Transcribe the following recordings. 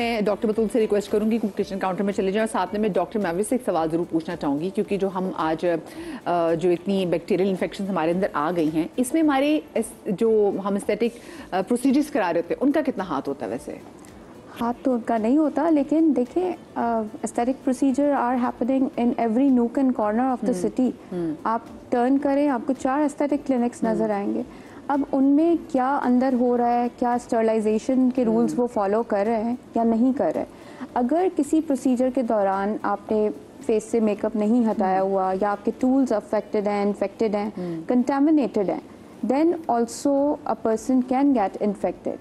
मैं डॉक्टर बतूल से रिक्वेस्ट करूंगी कि किचन काउंटर में चले जाएं और साथ में मैं डॉक्टर मैविस से एक सवाल ज़रूर पूछना चाहूँगी, क्योंकि जो हम आज जो इतनी बैक्टीरियल इन्फेक्शन हमारे अंदर आ गई हैं, इसमें हमारे जो हम एस्थेटिक प्रोसीजर्स करा रहे होते हैं उनका कितना हाथ होता है? वैसे हाथ तो उनका नहीं होता, लेकिन देखिए aesthetic procedure are happening in every nook and corner of the city. आप टर्न करें, आपको 4 एस्थेटिक क्लिनिक्स नज़र आएंगे। अब उनमें क्या अंदर हो रहा है, क्या स्टरलाइजेशन के रूल्स वो फॉलो कर रहे हैं या नहीं कर रहे हैं। अगर किसी प्रोसीजर के दौरान आपने फेस से मेकअप नहीं हटाया हुआ या आपके टूल्स अफेक्टेड हैं, इन्फेक्टेड हैं, कंटेमिनेटेड हैं, then also a person can get infected.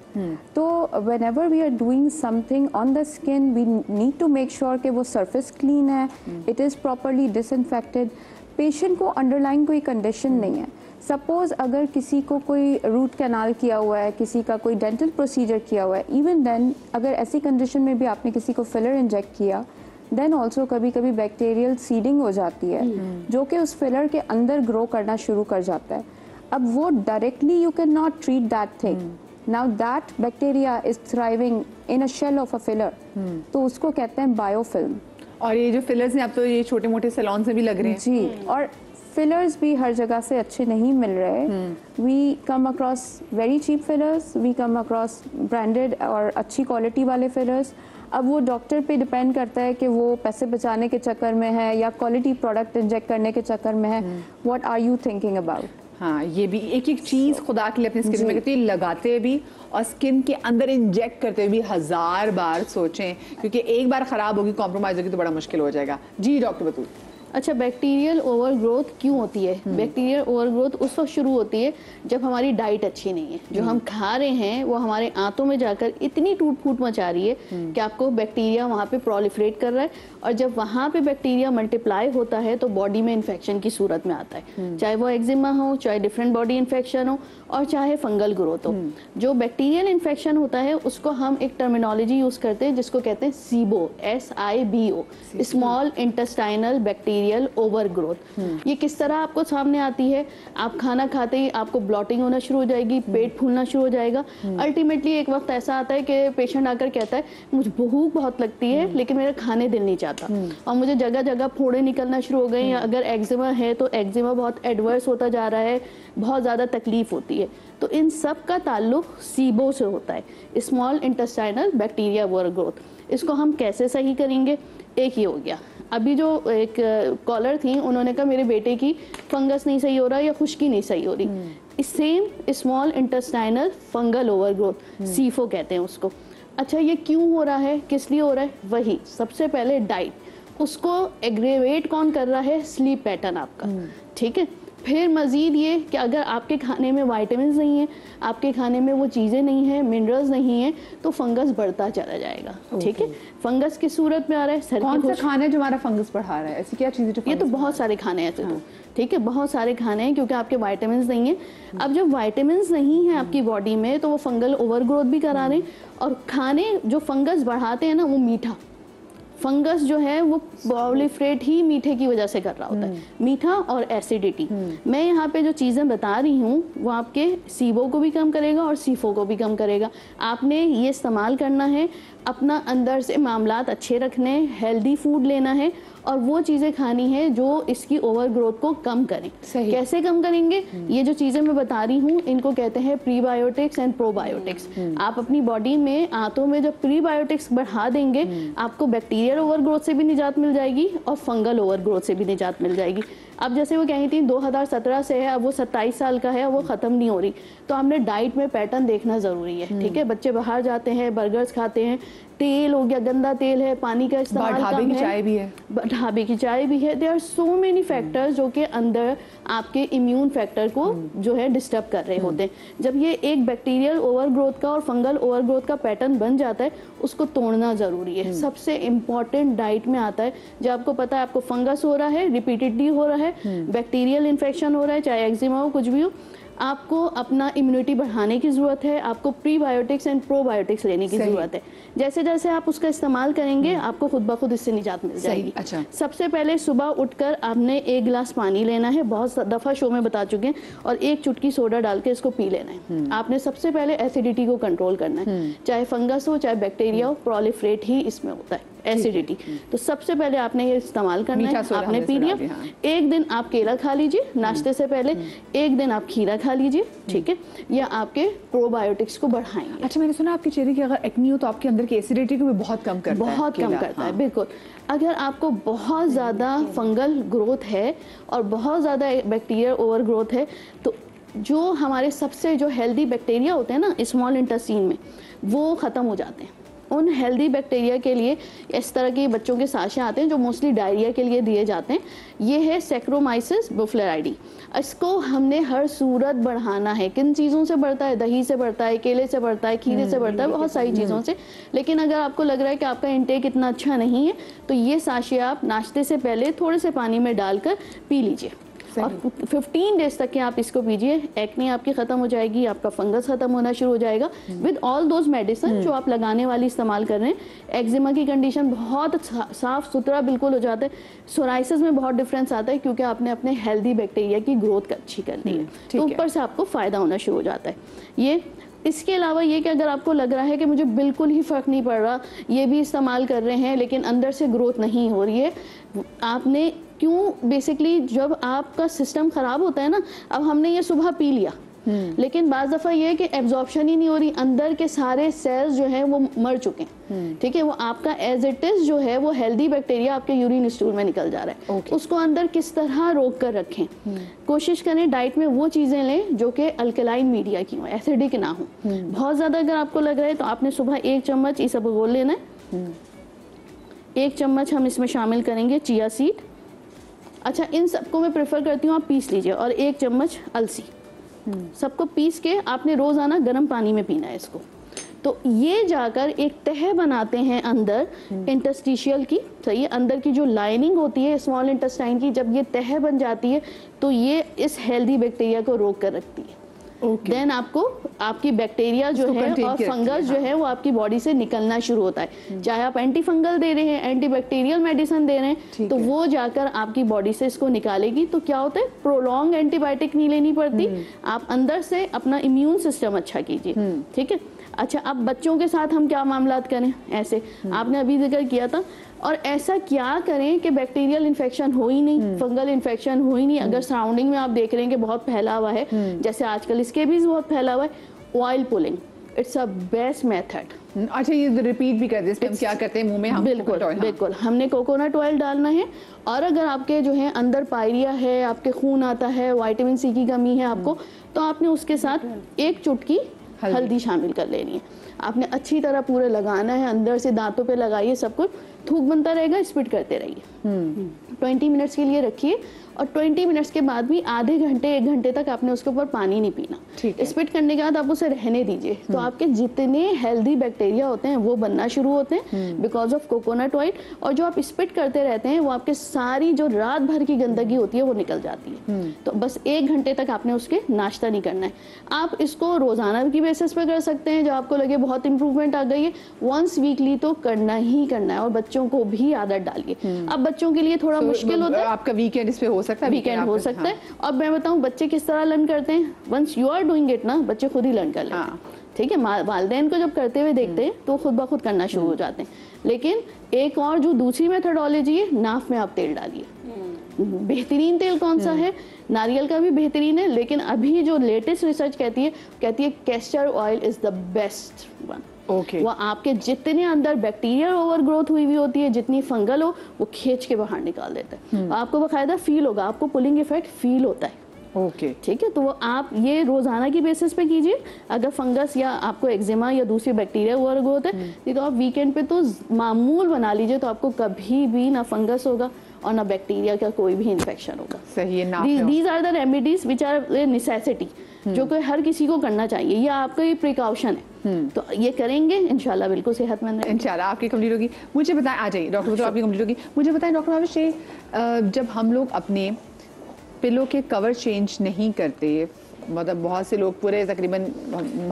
तो whenever we are doing something on the skin, we need to make sure कि वो surface clean है, it is properly disinfected. Patient को underlying कोई condition नहीं है। Suppose अगर किसी को कोई रूट कैनाल किया हुआ है, किसी का कोई डेंटल प्रोसीजर किया हुआ है, even then अगर ऐसी कंडीशन में भी आपने किसी को फिलर इंजेक्ट किया, देन ऑल्सो कभी कभी बैक्टीरियल सीडिंग हो जाती है, जो कि उस फिलर के अंदर ग्रो करना शुरू कर जाता है। अब वो directly you can not treat that thing. Now that bacteria is thriving in a shell of a filler, तो उसको कहते हैं बायोफिल्म। और ये जो फिलर्स हैं, अब तो ये छोटे मोटे सैलून से भी लग रहे हैं जी, और फिलर्स भी हर जगह से अच्छे नहीं मिल रहे। We come across very cheap fillers, we come across branded और अच्छी क्वालिटी वाले फिलर्स। अब वो डॉक्टर पे डिपेंड करता है कि वो पैसे बचाने के चक्कर में है या क्वालिटी प्रोडक्ट इंजेक्ट करने के चक्कर में है। What are you thinking about? हाँ, ये भी एक एक चीज़ खुदा के लिए अपनी स्किन में कहती है, लगाते भी और स्किन के अंदर इंजेक्ट करते भी 1000 बार सोचें, क्योंकि एक बार ख़राब होगी, कॉम्प्रोमाइज़ होगी तो बड़ा मुश्किल हो जाएगा। जी डॉक्टर बतूल। अच्छा, बैक्टीरियल ओवरग्रोथ क्यों होती है? बैक्टीरियल ओवरग्रोथ उस वक्त शुरू होती है जब हमारी डाइट अच्छी नहीं है। जो हम खा रहे हैं वो हमारे आंतों में जाकर इतनी टूट फूट मचा रही है कि आपको बैक्टीरिया वहाँ पे प्रोलिफरेट कर रहा है, और जब वहाँ पे बैक्टीरिया मल्टीप्लाई होता है तो बॉडी में इन्फेक्शन की सूरत में आता है, चाहे वो एक्जिमा हो, चाहे डिफरेंट बॉडी इन्फेक्शन हो, और चाहे फंगल ग्रोथ हो। जो बैक्टीरियल इन्फेक्शन होता है उसको हम एक टर्मिनोलॉजी यूज करते हैं जिसको कहते हैं SIBO, SIBO, small intestinal bacterial overgrowth. ये किस तरह आपको सामने आती है? आप खाना खाते ही आपको ब्लॉटिंग होना शुरू हो जाएगी, पेट फूलना शुरू हो जाएगा। अल्टीमेटली एक वक्त ऐसा आता है कि पेशेंट आकर कहता है मुझे भूख बहुत लगती है लेकिन मेरा खाने दिल नहीं चाहता, और मुझे जगह जगह फोड़े निकलना शुरू हो गए, या अगर एक्जिमा है तो एक्जिमा बहुत एडवर्स होता जा रहा है, बहुत ज़्यादा तकलीफ होती है। तो इन सब का ताल्लुक SIBO से होता है, स्मॉल इंटेस्टाइनल बैक्टीरिया ओवरग्रोथ। इसको हम कैसे सही करेंगे? एक ही हो गया, अभी जो एक कॉलर थी उन्होंने कहा मेरे बेटे की फंगस नहीं सही हो रहा या खुश्की नहीं सही हो रही। Same small intestinal fungal overgrowth, SIFO कहते हैं उसको। अच्छा, ये क्यों हो रहा है, किस लिए हो रहा है? वही सबसे पहले डाइट, उसको एग्रेवेट कौन कर रहा है? स्लीप पैटर्न आपका, ठीक है। फिर मज़ीद ये कि अगर आपके खाने में विटामिन्स नहीं है, आपके खाने में वो चीज़ें नहीं हैं, मिनरल्स नहीं है, तो फंगस बढ़ता चला जाएगा, ठीक है। फंगस की सूरत में आ रहा है। कौन सा खाना है जो हमारा फंगस बढ़ा रहा है? ऐसी क्या चीज़ें? ये तो बहुत सारे खाने हैं, तो ठीक है, बहुत सारे खाने हैं, क्योंकि आपके विटामिन्स नहीं है। अब जब विटामिन्स नहीं है आपकी बॉडी में तो वो फंगल ओवरग्रोथ भी करा रहे हैं। और खाने जो फंगस बढ़ाते हैं ना, वो मीठा फंगस जो है वो प्रोलिफरेट ही मीठे की वजह से कर रहा होता है, मीठा और एसिडिटी। मैं यहाँ पे जो चीज़ें बता रही हूँ वो आपके SIBO को भी कम करेगा और SIFO को भी कम करेगा। आपने ये इस्तेमाल करना है, अपना अंदर से मामलात अच्छे रखने, हेल्दी फूड लेना है, और वो चीज़ें खानी है जो इसकी ओवरग्रोथ को कम करें। कैसे कम करेंगे? ये जो चीज़ें मैं बता रही हूँ इनको कहते हैं प्रीबायोटिक्स एंड प्रोबायोटिक्स। आप अपनी बॉडी में आंतों में जब प्रीबायोटिक्स बढ़ा देंगे, आपको बैक्टीरियल ओवरग्रोथ से भी निजात मिल जाएगी और फंगल ओवरग्रोथ से भी निजात मिल जाएगी। अब जैसे वो कही थी 2017 से है, अब वो 27 साल का है, वो ख़त्म नहीं हो रही, तो हमने डाइट में पैटर्न देखना ज़रूरी है, ठीक है। बच्चे बाहर जाते हैं, बर्गर्स खाते हैं, तेल हो गया, गंदा तेल है, पानी का इस्तेमाल कम है, ढाबे की चाय भी है। There are so many factors जो कि अंदर आपके इम्यून फैक्टर को जो है डिस्टर्ब कर रहे होते हैं। जब ये एक बैक्टीरियल ओवरग्रोथ का और फंगल ओवरग्रोथ का पैटर्न बन जाता है, उसको तोड़ना ज़रूरी है। सबसे इम्पॉर्टेंट डाइट में आता है, जब आपको पता है आपको फंगस हो रहा है, रिपीटेडली हो रहा है, बैक्टीरियल इन्फेक्शन हो रहा है, चाहे एक्जिमा हो, कुछ भी हो, आपको अपना इम्यूनिटी बढ़ाने की ज़रूरत है, आपको प्रीबायोटिक्स एंड प्रोबायोटिक्स लेने की ज़रूरत है। जैसे जैसे आप उसका इस्तेमाल करेंगे आपको खुद ब खुद इससे निजात मिल जाएगी। अच्छा। सबसे पहले सुबह उठकर आपने 1 गिलास पानी लेना है, बहुत दफ़ा शो में बता चुके हैं, और 1 चुटकी सोडा डाल के इसको पी लेना है। आपने सबसे पहले एसिडिटी को कंट्रोल करना है, चाहे फंगस हो चाहे बैक्टीरिया हो, प्रोलिफरेट ही इसमें होता है एसिडिटी। तो सबसे पहले आपने ये इस्तेमाल करना है, आपने पी लिया। एक दिन आप केला खा लीजिए नाश्ते से पहले, एक दिन आप खीरा खा लीजिए, ठीक है, या आपके प्रोबायोटिक्स को बढ़ाएंगे। अच्छा, मैंने सुना आपके चेहरे की अगर एक्नी हो तो आपके अंदर की एसिडिटी को भी बहुत कम करता है। बहुत कम करता है, बिल्कुल। अगर आपको बहुत ज़्यादा फंगल ग्रोथ है और बहुत ज़्यादा बैक्टीरियल ओवर ग्रोथ है, तो जो हमारे सबसे जो हेल्दी बैक्टीरिया होते हैं ना स्मॉल इंटेस्टाइन में, वो ख़त्म हो जाते हैं। उन हेल्दी बैक्टीरिया के लिए इस तरह के बच्चों के साशे आते हैं जो मोस्टली डायरिया के लिए दिए जाते हैं। ये है सैक्रोमाइसिस बुफलेराइडी। इसको हमने हर सूरत बढ़ाना है। किन चीज़ों से बढ़ता है? दही से बढ़ता है, केले से बढ़ता है, खीरे से बढ़ता है, बहुत सारी चीज़ों से। लेकिन अगर आपको लग रहा है कि आपका इंटेक इतना अच्छा नहीं है, तो ये साशे आप नाश्ते से पहले थोड़े से पानी में डालकर पी लीजिए और 15 डेज तक के आप इसको पीजिए। एक्ने आपकी खत्म हो जाएगी, आपका फंगस खत्म होना शुरू हो जाएगा विद ऑल दोज मेडिसिन जो आप लगाने वाली इस्तेमाल कर रहे हैं। एक्जिमा की कंडीशन बहुत साफ सुथरा बिल्कुल हो जाता है। सोराइसिस में बहुत डिफरेंस आता है क्योंकि आपने अपने हेल्दी बैक्टीरिया की ग्रोथ अच्छी कर ली है, तो ऊपर से आपको फायदा होना शुरू हो जाता है। ये इसके अलावा ये कि अगर आपको लग रहा है कि मुझे बिल्कुल ही फ़र्क नहीं पड़ रहा, ये भी इस्तेमाल कर रहे हैं लेकिन अंदर से ग्रोथ नहीं हो रही है, आपने क्यों बेसिकली जब आपका सिस्टम ख़राब होता है ना, अब हमने ये सुबह पी लिया लेकिन बाज़ दफ़ा ये है कि एब्जॉर्प्शन ही नहीं हो रही, अंदर के सारे सेल्स जो हैं वो मर चुके हैं, ठीक है, वो आपका एज इट इज़ जो है वो हेल्दी बैक्टीरिया आपके यूरिन स्टूल में निकल जा रहा है। उसको अंदर किस तरह रोक कर रखें, कोशिश करें डाइट में वो चीज़ें लें जो कि अल्कलाइन मीडिया की हो, एसिडिक ना हो। बहुत ज़्यादा अगर आपको लग रहा है तो आपने सुबह 1 चम्मच इसबगोल लेना है, 1 चम्मच हम इसमें शामिल करेंगे चिया सीड। अच्छा, इन सबको मैं प्रेफर करती हूँ आप पीस लीजिए, और 1 चम्मच अलसी, सबको पीस के आपने रोज़ाना गर्म पानी में पीना है इसको। तो ये जाकर एक तह बनाते हैं अंदर इंटस्टिशियल की, सही है, अंदर की जो लाइनिंग होती है स्मॉल इंटेस्टाइन की, जब ये तह बन जाती है तो ये इस हेल्दी बैक्टीरिया को रोक कर रखती है। देन आपको आपकी बैक्टीरिया जो है और फंगस जो है वो आपकी बॉडी से निकलना शुरू होता है। चाहे आप एंटी फंगल दे रहे हैं, एंटी बैक्टीरियल मेडिसिन दे रहे हैं, तो वो जाकर आपकी बॉडी से इसको निकालेगी। तो क्या होता है, प्रोलॉन्ग एंटीबायोटिक नहीं लेनी पड़ती, आप अंदर से अपना इम्यून सिस्टम अच्छा कीजिए, ठीक है। अच्छा, अब बच्चों के साथ हम क्या मामलात करें, ऐसे आपने अभी जिक्र किया था, और ऐसा क्या करें कि बैक्टीरियल इन्फेक्शन हो ही नहीं, फंगल इन्फेक्शन हो ही नहीं। अगर सराउंडिंग में आप देख रहे हैं कि बहुत फैला हुआ है, जैसे आजकल इसके भी बहुत फैला हुआ है, oil pulling it's a best method. अच्छा, ये रिपीट भी कर दें, हम क्या करते हैं मुंह में, हम बिल्कुल बिल्कुल हमने कोकोनट ऑयल डालना है। और अगर आपके जो है अंदर पायरिया है, आपके खून आता है, विटामिन सी की कमी है आपको, तो आपने उसके साथ 1 चुटकी हल्दी शामिल कर लेनी है। आपने अच्छी तरह पूरे लगाना है, अंदर से दांतों पे लगाइए, सब कुछ थूक बनता रहेगा, स्पिट करते रहिए। 20 मिनट्स के लिए रखिए, और 20 मिनट्स के बाद भी आधे घंटे 1 घंटे तक आपने उसके ऊपर पानी नहीं पीना। स्पिट करने के बाद आप उसे रहने दीजिए, तो आपके जितने हेल्दी बैक्टीरिया होते हैं वो बनना शुरू होते हैं बिकॉज ऑफ कोकोनट ऑयल। और जो आप स्पिट करते रहते हैं वो आपके सारी जो रात भर की गंदगी होती है वो निकल जाती है। तो बस 1 घंटे तक आपने उसके नाश्ता नहीं करना है। आप इसको रोजाना की बेसिस पे कर सकते हैं, जब आपको लगे बहुत इंप्रूवमेंट आ गई है। वंस वीकली तो करना ही करना है, और बच्चों को भी आदत डालिए। अब बच्चों के लिए थोड़ा मुश्किल होता है, आपका वीकेंड इस पे हो सकता है, वीकेंड हो सकता है। और मैं बताऊं बच्चे किस तरह लर्न करते हैं, once you are doing it ना, बच्चे खुद ही लर्न कर लेते हैं, ठीक है। वालिदैन को जब करते हुए देखते हैं तो खुद ब खुद करना शुरू हो जाते हैं। लेकिन एक और जो दूसरी मेथोडोलॉजी है, नाफ में आप तेल डालिए। बेहतरीन तेल कौन सा है, नारियल का भी बेहतरीन है, लेकिन अभी जो लेटेस्ट रिसर्च कहती है castor oil is the best one. वो आपके जितने अंदर बैक्टीरियल ओवर ग्रोथ हुई होती है, जितनी फंगल हो, वो खींच के बाहर निकाल देता है। आपको बाकायदा फील होगा, आपको पुलिंग इफेक्ट फील होता है, ठीक है। तो वो आप ये रोजाना की बेसिस पे कीजिए। अगर फंगस या आपको एक्जिमा या दूसरी बैक्टीरिया ओवर ग्रोथ है, नहीं तो आप वीकेंड पे तो मामूल बना लीजिए, तो आपको कभी भी ना फंगस होगा और ना बैक्टीरिया का कोई भी इन्फेक्शन होगा। सही है ना। These are the remedies which are necessity, जो कि हर किसी को करना चाहिए, ये आपका ये प्रिकॉशन है। तो ये करेंगे इंशाल्लाह बिल्कुल सेहतमंद है। इंशाल्लाह आपकी कंप्लीट होगी। मुझे बताएं, आ जाइए डॉक्टर, तो आपकी कंप्लीट होगी। मुझे बताएं डॉक्टर भावेश, जब हम लोग अपने पिलो के कवर चेंज नहीं करते, मतलब बहुत से लोग पूरे तकरीबन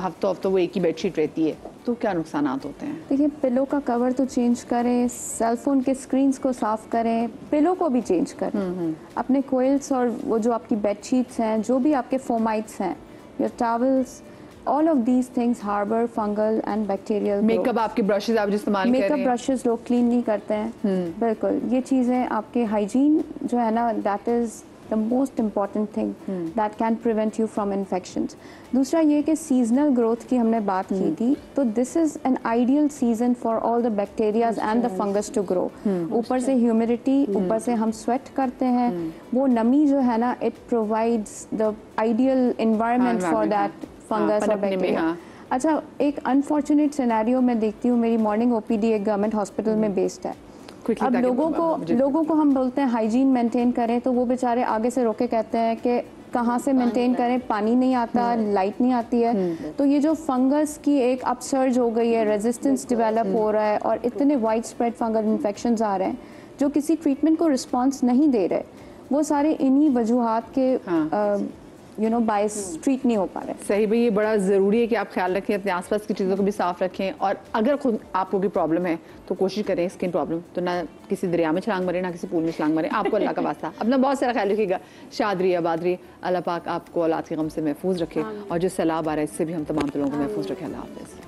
हफ्तों वो एक ही बेडशीट रहती है, तो क्या नुकसान होते हैं? देखिए, पिलो का कवर तो चेंज करें, सेल फोन के स्क्रीन्स को साफ करें, पिलो को भी चेंज करें। अपने कोयल्स और वो जो आपकी बेडशीट्स हैं, जो भी आपके फोमाइट्स हैं, your towels, all of these things harbour fungal and bacterial. Makeup, आपके ब्रशेज आप जो इस्तेमाल कर रहे हैं, मेकअप ब्रशेस लोग क्लीन नहीं करते हैं। बिल्कुल, ये चीज़ें आपके हाइजीन जो है ना, that is the most important thing that can prevent you from infections. दूसरा ये कि सीजनल ग्रोथ की हमने बात की थी, तो this is an ideal season for all the bacterias and the fungus to grow. ऊपर से ह्यूमिडिटी, ऊपर से हम स्वेट करते हैं, वो नमी जो है ना, it provides the ideal environment for that fungus और बैक्टीरिया। अच्छा, एक अनफॉर्चुनेट सिनेरियो मैं देखती हूँ, मेरी मॉर्निंग ओपीडी एक गवर्नमेंट हॉस्पिटल में बेस्ड है। अब लोगों को हम बोलते हैं हाइजीन मेंटेन करें, तो वो बेचारे आगे से रोके कहते हैं कि कहाँ से मेंटेन करें, पानी नहीं आता, लाइट नहीं आती है। तो ये जो फंगस की एक अपसर्ज हो गई है, रेजिस्टेंस डेवलप हो रहा है और इतने वाइड स्प्रेड फंगल इन्फेक्शंस आ रहे हैं जो किसी ट्रीटमेंट को रिस्पॉन्स नहीं दे रहे, वो सारे इन्हीं वजूहात के बायस ट्रीट नहीं हो पा रहे। सही भाई, ये बड़ा ज़रूरी है कि आप ख्याल रखें, अपने आसपास की चीज़ों को भी साफ रखें, और अगर खुद आपको कोई प्रॉब्लम है तो कोशिश करें, स्किन प्रॉब्लम तो ना किसी दरिया में छलांग मारें, ना किसी पूल में छलांग मारें, आपको अल्लाह का वास्ता अपना बहुत सारा ख्याल रखिएगा। शादरी आबाद रही, अल्लाह पाक आपको औलाद के गम से महफूज रखे, और जो सैलाब आ रहा है इससे भी हम तमाम लोगों को महफूज रखें। अल्लाह हाफ़िज़।